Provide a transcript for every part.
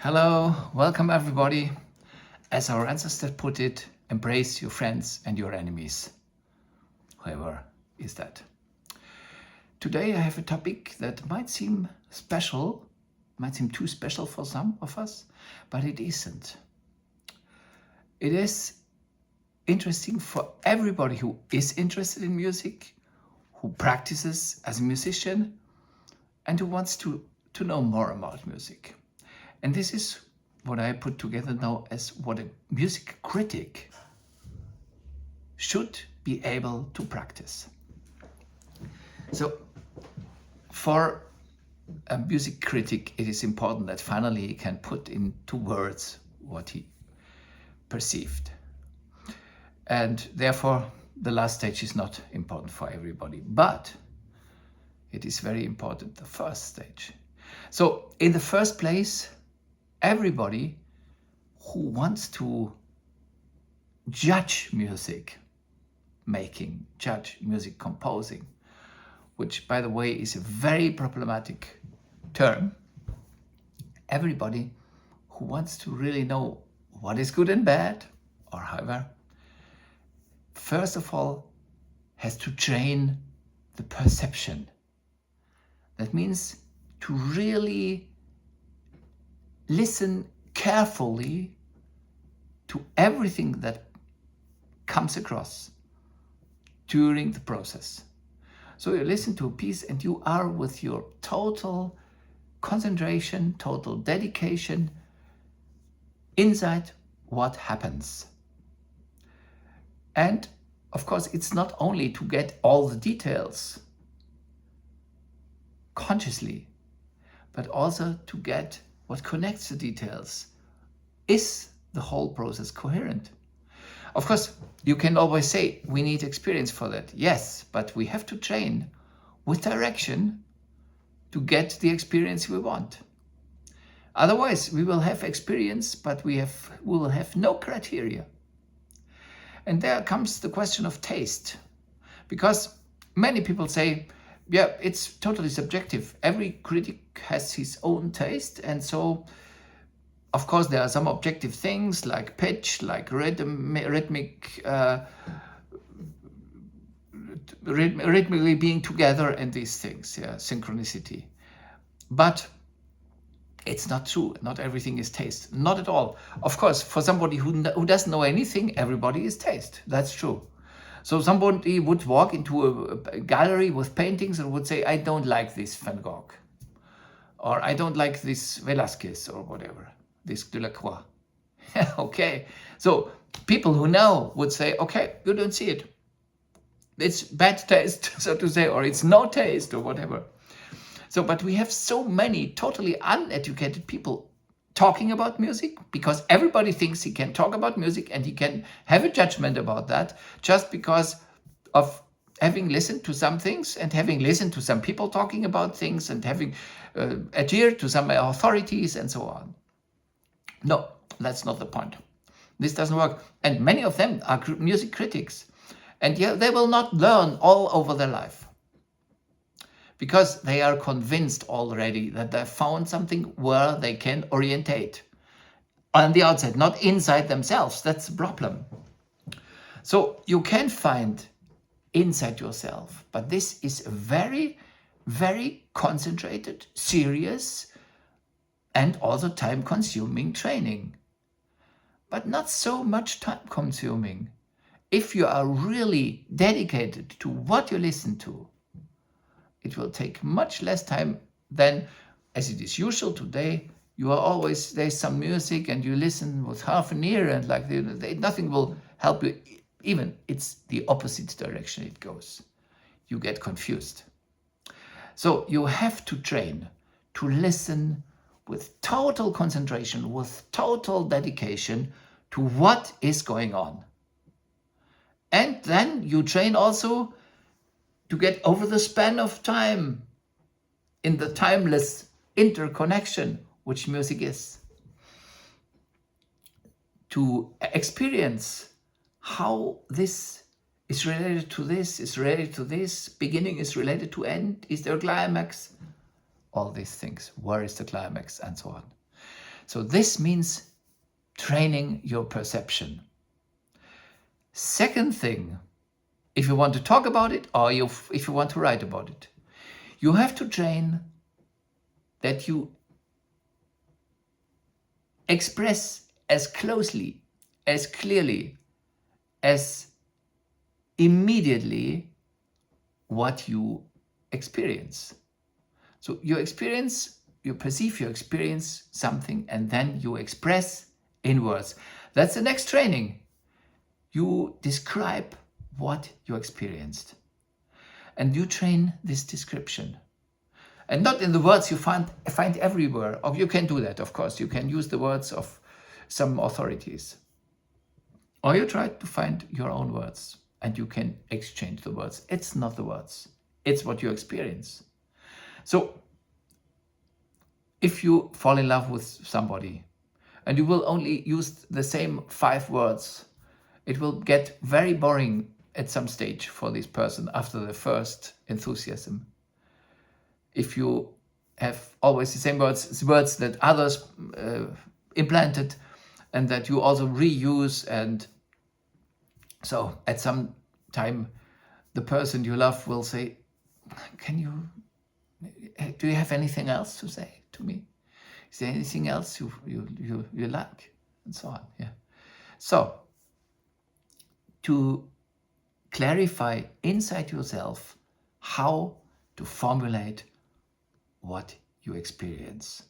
Hello, welcome everybody. As our ancestors put it, embrace your friends and your enemies, whoever is that. Today I have a topic that might seem special, might seem too special for some of us, but it isn't. It is interesting for everybody who is interested in music, who practices as a musician, and who wants to know more about music. And this is what I put together now as what a music critic should be able to practice. So for a music critic, it is important that finally he can put into words what he perceived. And therefore, the last stage is not important for everybody, but it is very important, the first stage. So in the first place, everybody who wants to judge music making, judge music composing, which by the way is a very problematic term, everybody who wants to really know what is good and bad, or however, first of all has to train the perception. That means to really listen carefully to everything that comes across during the process. So you listen to a piece and you are with your total concentration, total dedication inside what happens. And of course, it's not only to get all the details consciously, but also to get what connects the details. Is the whole process coherent? Of course, you can always say we need experience for that. Yes, but we have to train with direction to get the experience we want. Otherwise, we will have experience, but we will have no criteria. And there comes the question of taste. Because many people say, yeah, it's totally subjective. Every critic has his own taste. And so, of course, there are some objective things like pitch, like rhythmically being together and these things, yeah, synchronicity. But it's not true. Not everything is taste. Not at all. Of course, for somebody who doesn't know anything, everybody is taste. That's true. So somebody would walk into a gallery with paintings and would say, I don't like this Van Gogh, or I don't like this Velázquez, or whatever, this Delacroix. Okay, so people who know would say, okay, you don't see it. It's bad taste, so to say, or it's no taste, or whatever. So, but we have so many totally uneducated people talking about music because everybody thinks he can talk about music and he can have a judgment about that just because of having listened to some things and having listened to some people talking about things and having adhered to some authorities and so on. No, that's not the point. This doesn't work. And many of them are music critics. And yeah, they will not learn all over their life, because they are convinced already that they found something where they can orientate on the outside, not inside themselves. That's the problem. So you can find inside yourself, but this is a very, very concentrated, serious, and also time-consuming training. But not so much time-consuming. If you are really dedicated to what you listen to, it will take much less time than, as it is usual today, you are always, there's some music and you listen with half an ear and like nothing will help you. Even it's the opposite direction it goes. You get confused. So you have to train to listen with total concentration, with total dedication to what is going on. And then you train also to get over the span of time in the timeless interconnection which music is. To experience how this is related to this, is related to this, beginning is related to end, is there a climax? All these things, where is the climax, and so on. So this means training your perception. Second thing, if you want to talk about it or if you want to write about it, you have to train that you express as closely, as clearly, as immediately what you experience. So you perceive, you experience something, and then you express in words. That's the next training. You describe what you experienced. And you train this description. And not in the words you find everywhere. Or you can do that, of course. You can use the words of some authorities. Or you try to find your own words. And you can exchange the words. It's not the words. It's what you experience. So, if you fall in love with somebody and you will only use the same 5 words, it will get very boring at some stage for this person after the first enthusiasm. If you have always the same words that others implanted and that you also reuse, and so at some time the person you love will say, do you have anything else to say to me? Is there anything else you like? And so on. Yeah. So to clarify inside yourself how to formulate what you experience.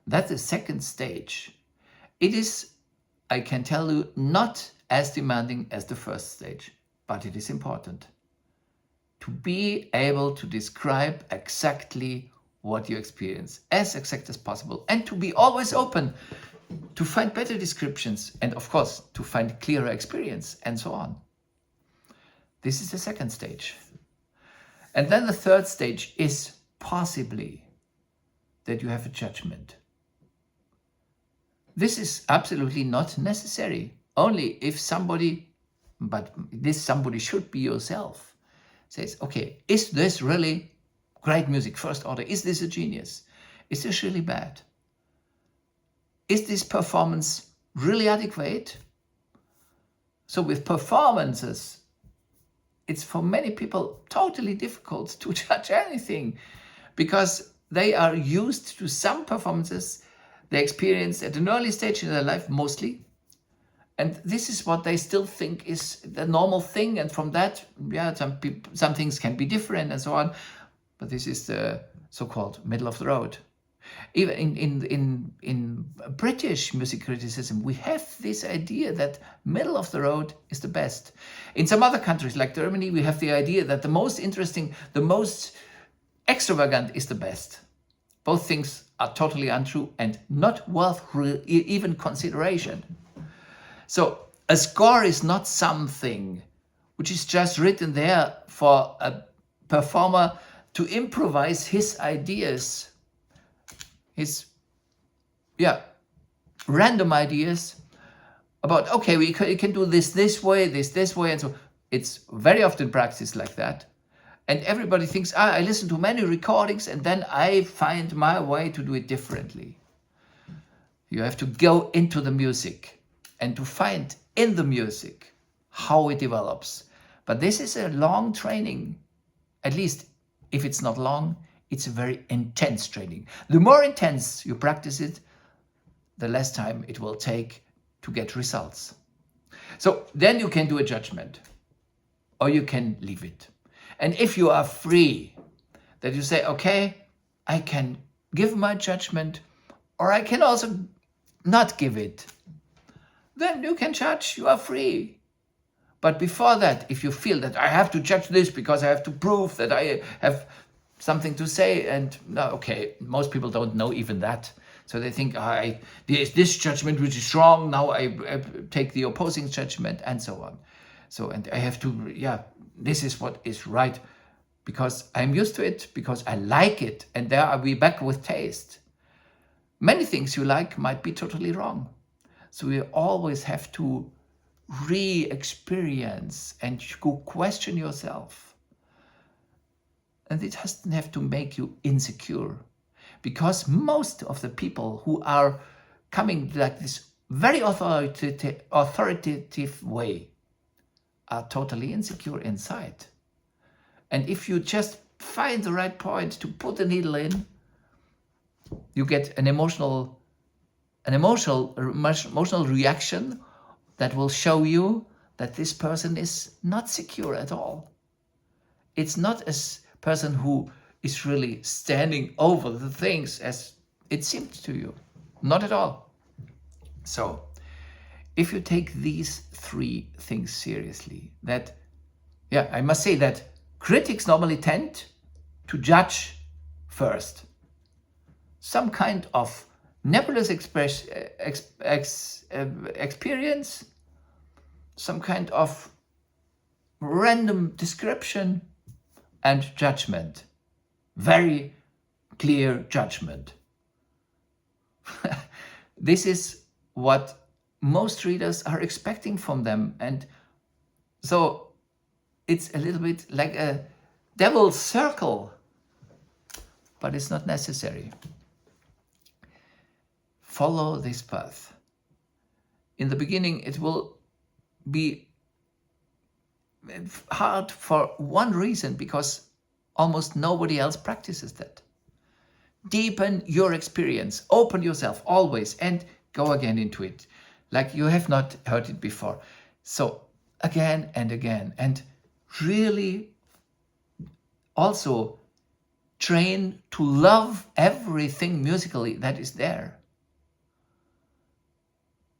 That's the second stage. It is, I can tell you, not as demanding as the first stage, but it is important to be able to describe exactly what you experience, as exact as possible, and to be always open to find better descriptions and, of course, to find clearer experience and so on. This is the second stage. And then the third stage is possibly that you have a judgment. This is absolutely not necessary. Only if somebody, but this somebody should be yourself, says, okay, is this really great music, first order? Is this a genius? Is this really bad? Is this performance really adequate? So with performances, it's for many people totally difficult to judge anything because they are used to some performances they experienced at an early stage in their life mostly. And this is what they still think is the normal thing. And from that, some things can be different and so on. But this is the so-called middle of the road. Even in British music criticism, we have this idea that middle of the road is the best. In some other countries, like Germany, we have the idea that the most interesting, the most extravagant is the best. Both things are totally untrue and not worth even consideration. So a score is not something which is just written there for a performer to improvise his ideas, his random ideas about, okay, we can do this way, this way, and so it's very often practiced like that. And everybody thinks, I listen to many recordings and then I find my way to do it differently. You have to go into the music and to find in the music how it develops. But this is a long training. At least if it's not long, it's a very intense training. The more intense you practice it, the less time it will take to get results. So then you can do a judgment or you can leave it. And if you are free, that you say, okay, I can give my judgment or I can also not give it, then you can judge, you are free. But before that, if you feel that I have to judge this because I have to prove that I have something to say, and no, okay, most people don't know even that. So they think, there's this judgment which is wrong, now I take the opposing judgment and so on. So, and I have to, this is what is right because I'm used to it, because I like it. And there are we back with taste. Many things you like might be totally wrong. So you always have to re-experience and go question yourself. And it doesn't have to make you insecure, because most of the people who are coming like this very authoritative way are totally insecure inside. And if you just find the right point to put the needle in, you get an emotional reaction that will show you that this person is not secure at all. It's not a person who is really standing over the things as it seemed to you. Not at all. So, if you take these three things seriously, that, yeah, I must say that critics normally tend to judge first. Some kind of nebulous experience, some kind of random description, and judgment. Very clear judgment. This is what most readers are expecting from them. And so it's a little bit like a devil's circle, but it's not necessary. Follow this path. In the beginning, it will be hard for one reason, because almost nobody else practices that. Deepen your experience, open yourself always, and go again into it like you have not heard it before. So again and again, and really also train to love everything musically that is there.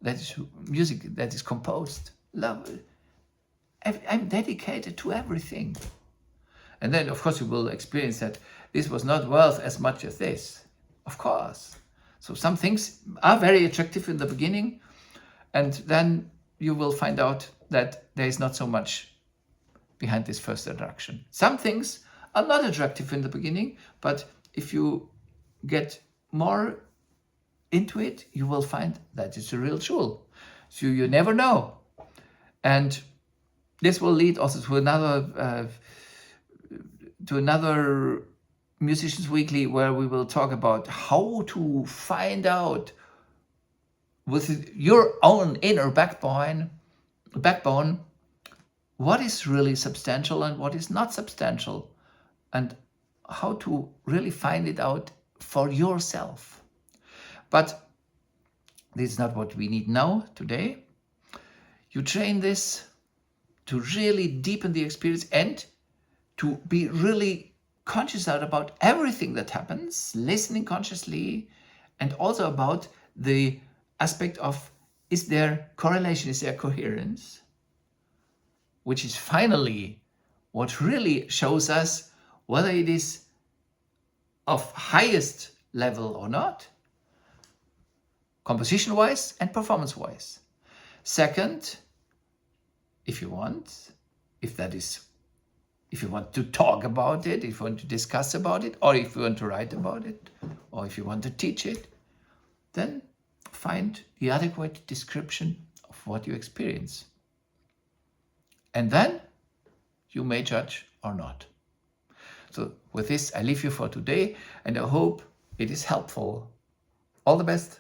That is music that is composed. Love. I'm dedicated to everything. And then, of course, you will experience that this was not worth as much as this. Of course. So some things are very attractive in the beginning, and then you will find out that there is not so much behind this first attraction. Some things are not attractive in the beginning, but if you get more into it, you will find that it's a real jewel. So you never know. And this will lead also to another Musicians Weekly, where we will talk about how to find out with your own inner backbone what is really substantial and what is not substantial, and how to really find it out for yourself. But this is not what we need now, today. You train this to really deepen the experience and to be really conscious out about everything that happens, listening consciously, and also about the aspect of, is there correlation, is there coherence, which is finally what really shows us whether it is of highest level or not, composition-wise and performance-wise. Second, if you want to talk about it, if you want to discuss about it, or if you want to write about it, or if you want to teach it, then find the adequate description of what you experience. And then you may judge or not. So with this, I leave you for today, and I hope it is helpful. All the best.